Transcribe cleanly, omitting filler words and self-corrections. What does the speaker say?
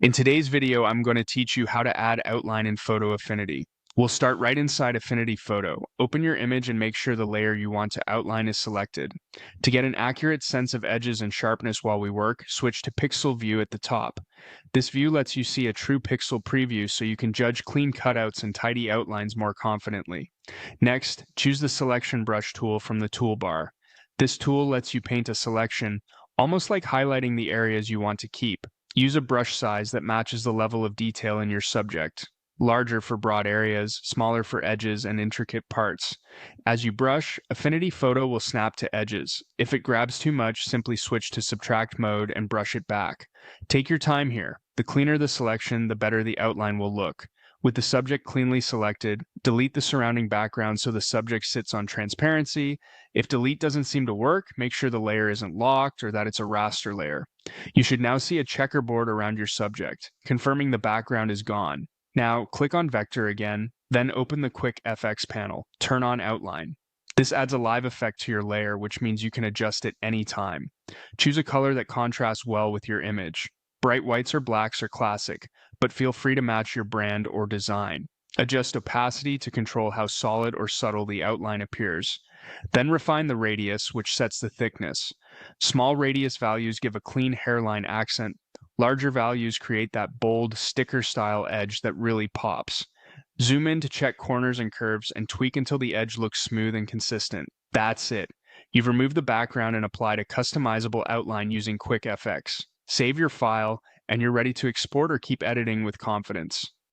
In today's video, I'm going to teach you how to add outline in Photo Affinity. We'll start right inside Affinity Photo. Open your image and make sure the layer you want to outline is selected. To get an accurate sense of edges and sharpness while we work, switch to Pixel View at the top. This view lets you see a true pixel preview so you can judge clean cutouts and tidy outlines more confidently. Next, choose the Selection Brush tool from the toolbar. This tool lets you paint a selection, almost like highlighting the areas you want to keep. Use a brush size that matches the level of detail in your subject. Larger for broad areas, smaller for edges and intricate parts. As you brush, Affinity Photo will snap to edges. If it grabs too much, simply switch to subtract mode and brush it back. Take your time here. The cleaner the selection, the better the outline will look. With the subject cleanly selected, delete the surrounding background so the subject sits on transparency. If delete doesn't seem to work, make sure the layer isn't locked or that it's a raster layer. You should now see a checkerboard around your subject, confirming the background is gone. Now, click on Vector again, then open the Quick FX panel. Turn on Outline. This adds a live effect to your layer, which means you can adjust it anytime. Choose a color that contrasts well with your image. Bright whites or blacks are classic, but feel free to match your brand or design. Adjust opacity to control how solid or subtle the outline appears. Then refine the radius, which sets the thickness. Small radius values give a clean hairline accent. Larger values create that bold, sticker-style edge that really pops. Zoom in to check corners and curves and tweak until the edge looks smooth and consistent. That's it. You've removed the background and applied a customizable outline using Quick FX. Save your file, and you're ready to export or keep editing with confidence.